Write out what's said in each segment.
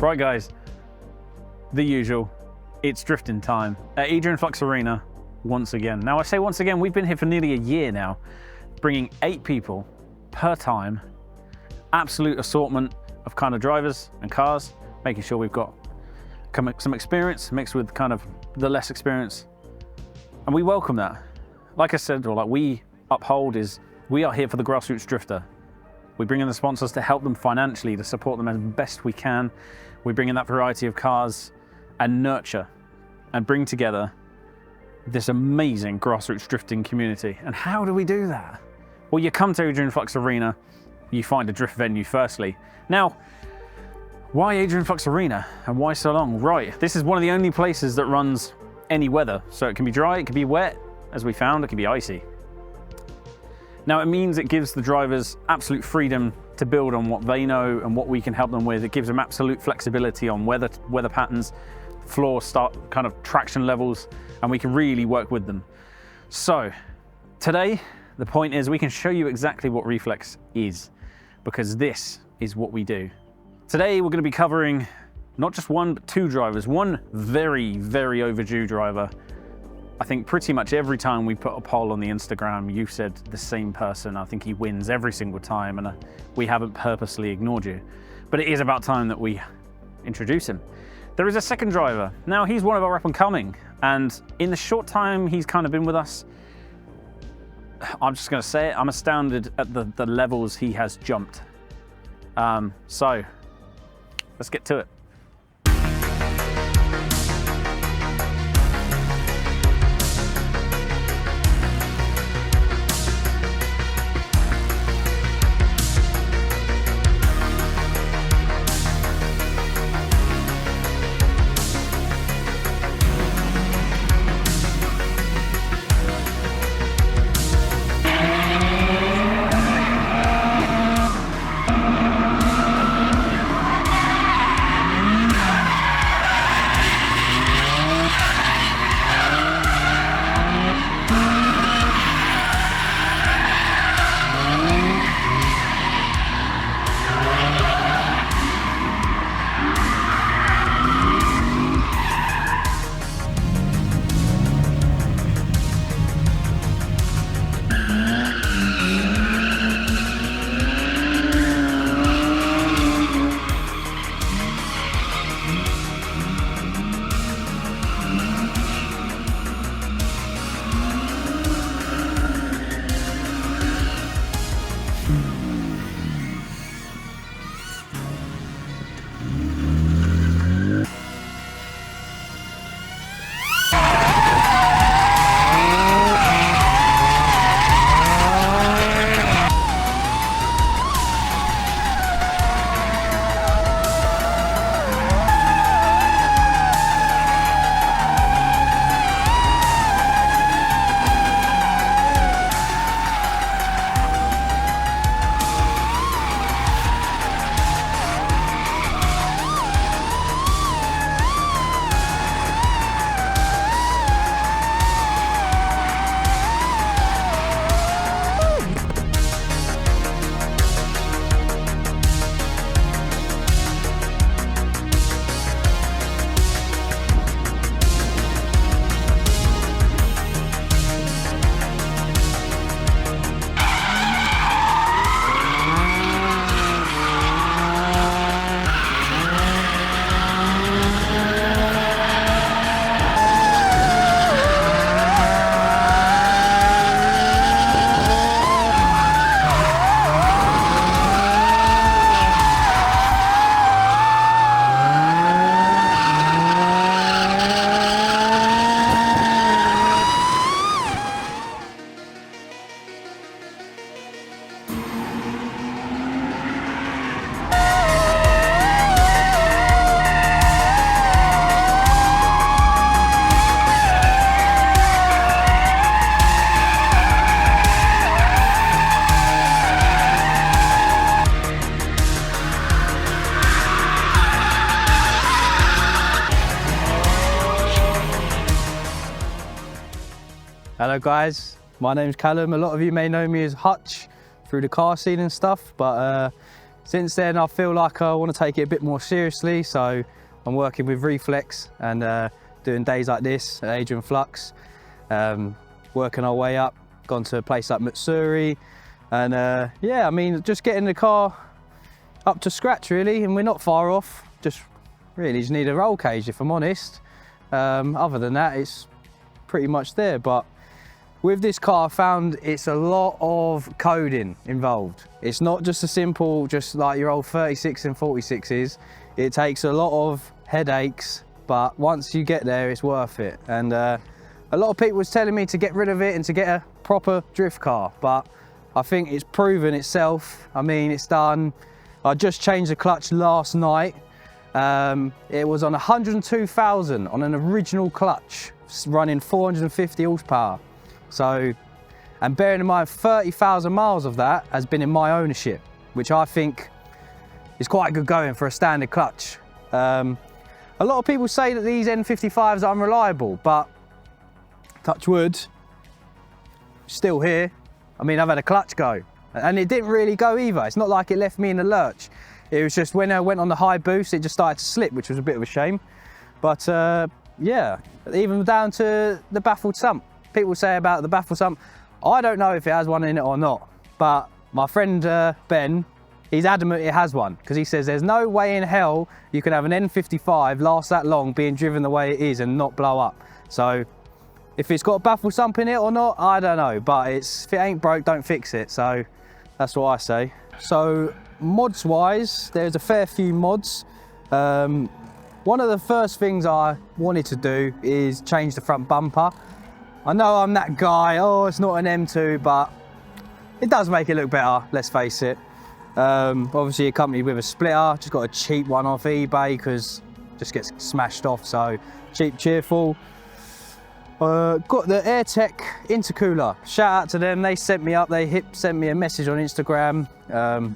Right guys, the usual, it's drifting time at Is Rflx Arena once again. Now I say once again, we've been here for nearly a year now, bringing 8 people per time, absolute assortment of kind of drivers and cars, making sure we've got some experience mixed with kind of the less experience. And we welcome that. Like I said, or like we uphold, is we are here for the grassroots drifter. We bring in the sponsors to help them financially, to support them as best we can. We bring in that variety of cars and nurture and bring together this amazing grassroots drifting community. And how do we do that? Well, you come to Is Rflx Arena, you find a drift venue firstly. Now, why Is Rflx Arena and why so long? Right, this is one of the only places that runs any weather. So it can be dry, it can be wet, as we found, it can be icy. Now it means it gives the drivers absolute freedom to build on what they know and what we can help them with. It gives them absolute flexibility on weather patterns, floor start kind of traction levels, and we can really work with them. So today, the point is we can show you exactly what Reflex is, because this is what we do. Today we're going to be covering not just one, but 2 drivers. One very, very overdue driver. I think pretty much every time we put a poll on the Instagram, you've said the same person. I think he wins every single time, and we haven't purposely ignored you. But it is about time that we introduce him. There is a second driver. Now, he's one of our up and coming, and in the short time he's kind of been with us, I'm just gonna say it, I'm astounded at the levels he has jumped. So, let's get to it. Hello guys, my name's Callum. A lot of you may know me as Hutch through the car scene and stuff, but Since then, I feel like I want to take it a bit more seriously, so I'm working with Reflex and doing days like this at Is Rflx, working our way up, gone to a place like Missouri, and yeah, I mean, just getting the car up to scratch really, and we're not far off. Just need a roll cage, if I'm honest. Other than that, it's pretty much there. But with this car, I found it's a lot of coding involved. It's not just a simple, just like your old 36 and 46s. It takes a lot of headaches, but once you get there, it's worth it. And a lot of people was telling me to get rid of it and to get a proper drift car, but I think it's proven itself. I mean, it's done. I just changed the clutch last night. It was on 102,000 on an original clutch, running 450 horsepower. So, and bearing in mind 30,000 miles of that has been in my ownership, which I think is quite good going for a standard clutch. A lot of people say that these N55s are unreliable, but touch wood, still here. I mean, I've had a clutch go, and it didn't really go either. It's not like it left me in the lurch. It was just when I went on the high boost, it just started to slip, which was a bit of a shame. But yeah, even down to the baffled sump. People say about the baffled sump, I don't know if it has one in it or not, but my friend Ben, he's adamant it has one, because he says there's no way in hell you can have an N55 last that long being driven the way it is and not blow up. So if it's got a baffled sump in it or not, I don't know, but if it ain't broke, don't fix it. So that's what I say. So mods wise, there's a fair few mods. One of the first things I wanted to do is change the front bumper. I know I'm that guy, oh, it's not an M2, but it does make it look better, let's face it. Obviously accompanied with a splitter, just got a cheap one off eBay because it just gets smashed off, so cheap, cheerful. Got the AirTech intercooler, shout out to them, they sent me up, they sent me a message on Instagram,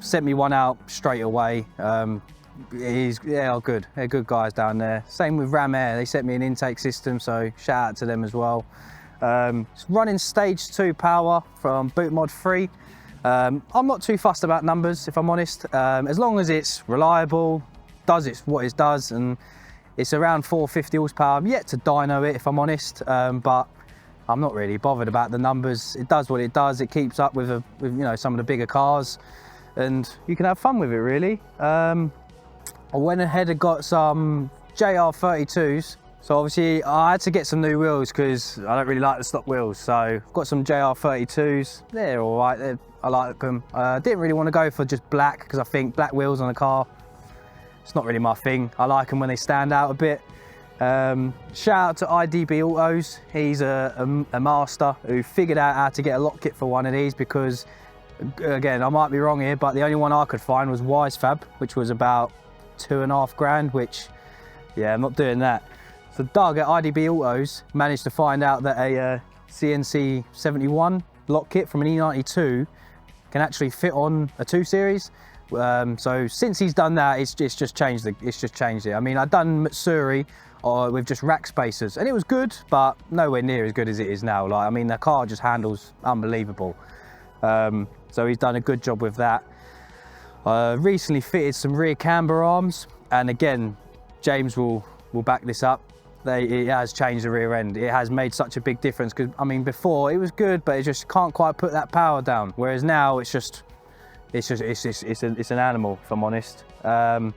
sent me one out straight away. Yeah, good, they're good guys down there. Same with Ram Air, they sent me an intake system, so shout out to them as well. It's running stage 2 power from Boot Mod 3. I'm not too fussed about numbers, if I'm honest, as long as it's reliable, does what it does, and it's around 450 horsepower. I'm yet to dyno it, if I'm honest, but I'm not really bothered about the numbers. It does what it does. It keeps up with you know, some of the bigger cars, and you can have fun with it really. I went ahead and got some JR32s. So obviously I had to get some new wheels because I don't really like the stock wheels. So I've got some JR32s. They're all right. I like them. Didn't really want to go for just black because I think black wheels on a car, it's not really my thing. I like them when they stand out a bit. Shout out to IDB Autos. He's a master who figured out how to get a lock kit for one of these, because again, I might be wrong here, but the only one I could find was Wisefab, which was about 2.5 grand, which, yeah, I'm not doing that. So Doug at IDB Autos managed to find out that a CNC 71 lock kit from an E92 can actually fit on a 2 Series. So since he's done that, it's just changed it. I mean, I've done Missouri with just rack spacers, and it was good, but nowhere near as good as it is now. Like, I mean, the car just handles unbelievable. So he's done a good job with that. Recently fitted some rear camber arms, and again, James will back this up. It has changed the rear end. It has made such a big difference, because I mean, before it was good, but it just can't quite put that power down. Whereas now it's an animal, if I'm honest. I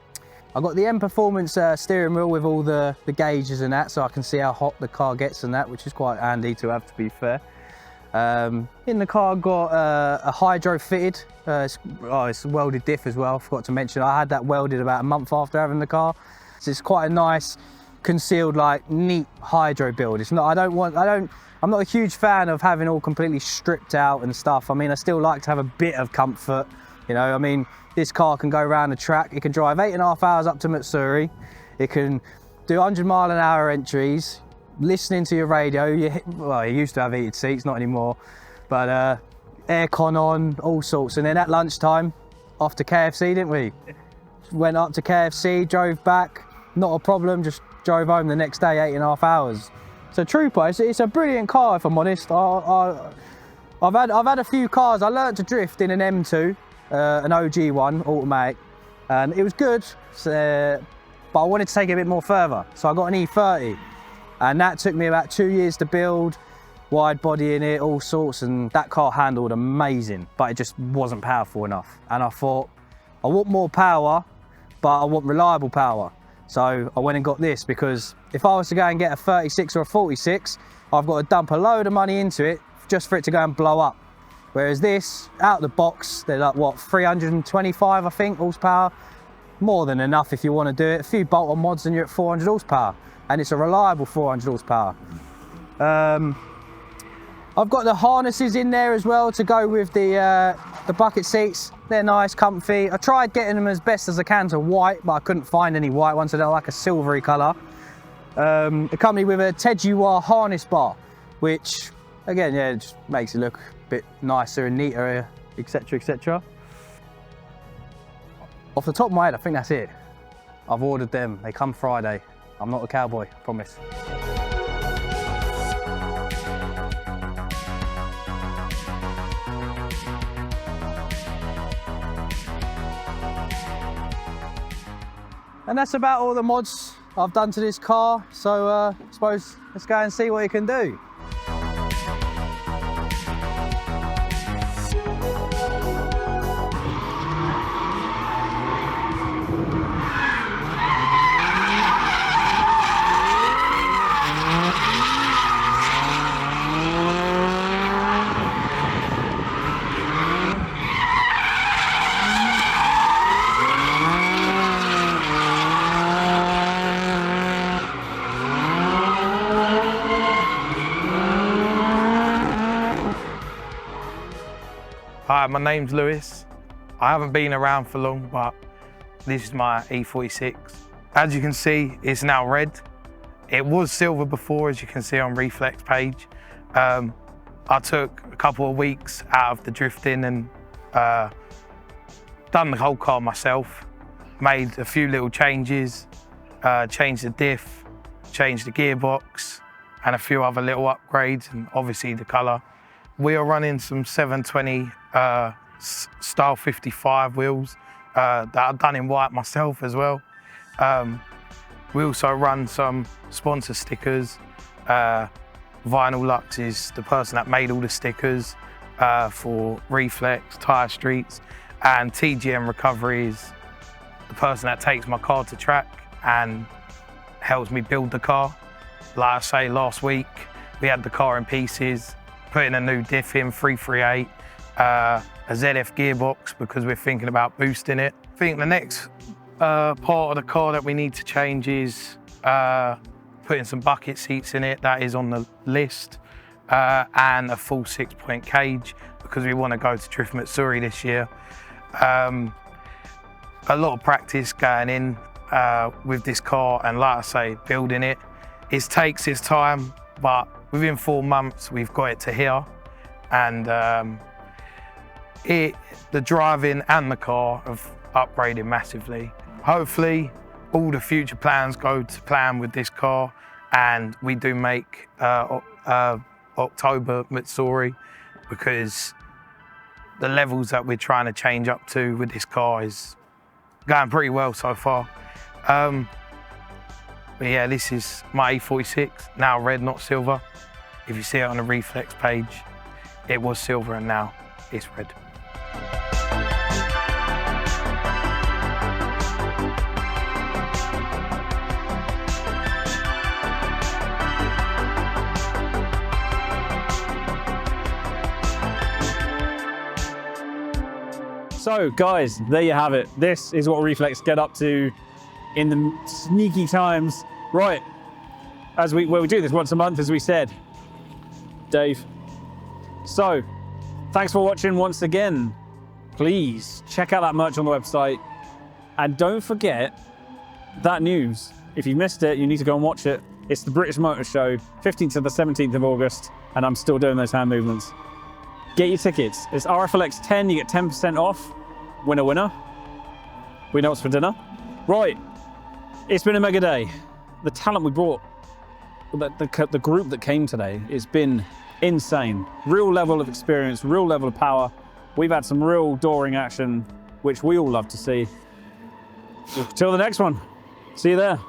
got the M Performance steering wheel with all the gauges and that, so I can see how hot the car gets and that, which is quite handy to have, to be fair. In the car, I got a hydro fitted. It's welded diff as well. I forgot to mention, I had that welded about a month after having the car. So it's quite a nice, concealed, like, neat hydro build. It's not. I'm not a huge fan of having all completely stripped out and stuff. I mean, I still like to have a bit of comfort. You know, I mean, this car can go around the track. It can drive 8.5 hours up to Missouri. It can do 100-mile-an-hour entries, listening to your radio. Well, you used to have heated seats, not anymore, but aircon on, all sorts. And then at lunchtime, off to KFC, didn't we? Went up to KFC, drove back, not a problem, just drove home the next day, 8.5 hours. So Trooper, it's a brilliant car, if I'm honest. I've had a few cars. I learnt to drift in an M2. an OG one, automatic, and it was good, but I wanted to take it a bit more further. So I got an E30, and that took me about 2 years to build, wide body in it, all sorts, and that car handled amazing, but it just wasn't powerful enough. And I thought, I want more power, but I want reliable power. So I went and got this, because if I was to go and get a 36 or a 46, I've got to dump a load of money into it just for it to go and blow up. Whereas this, out of the box, they're like, what, 325, I think, horsepower? More than enough if you want to do it. A few bolt-on mods and you're at 400 horsepower. And it's a reliable 400 horsepower. I've got the harnesses in there as well to go with the bucket seats. They're nice, comfy. I tried getting them as best as I can to white, but I couldn't find any white ones, so they're like a silvery colour. They come with a Tejuar harness bar, which, again, yeah, it just makes it look a bit nicer and neater, etc, etc. Off the top of my head, I think that's it. I've ordered them. They come Friday. I'm not a cowboy, I promise. And that's about all the mods I've done to this car. So I suppose let's go and see what it can do. Hi, my name's Lewis. I haven't been around for long, but this is my E46. As you can see, it's now red. It was silver before, as you can see on Reflex page. I took a couple of weeks out of the drifting and done the whole car myself. Made a few little changes, changed the diff, changed the gearbox, and a few other little upgrades, and obviously the colour. We are running some 720 style 55 wheels that I've done in white myself as well. We also run some sponsor stickers. Vinyl Lux is the person that made all the stickers for Reflex, Tyre Streets, and TGM Recovery is the person that takes my car to track and helps me build the car. Like I say, last week we had the car in pieces, putting a new diff in, 338, a ZF gearbox because we're thinking about boosting it. I think the next part of the car that we need to change is putting some bucket seats in it. That is on the list, and a full 6-point cage because we want to go to Drift Missouri this year. A lot of practice going in with this car, and like I say, building it. It takes its time, but within 4 months, we've got it to here, and the driving and the car have upgraded massively. Hopefully, all the future plans go to plan with this car, and we do make October Missouri, because the levels that we're trying to change up to with this car is going pretty well so far. But yeah, this is my E46, now red, not silver. If you see it on the Reflex page, it was silver and now it's red. So guys, there you have it. This is what Reflex get up to in the sneaky times. Right, we do this once a month, as we said. Dave. So, thanks for watching once again. Please check out that merch on the website. And don't forget that news. If you missed it, you need to go and watch it. It's the British Motor Show, 15th to the 17th of August, and I'm still doing those hand movements. Get your tickets. It's Rflx 10, you get 10% off. Winner, winner. We know what's for dinner. Right, it's been a mega day. The talent we brought, the group that came today, it's been insane. Real level of experience, real level of power. We've had some real dooring action, which we all love to see. Till the next one. See you there.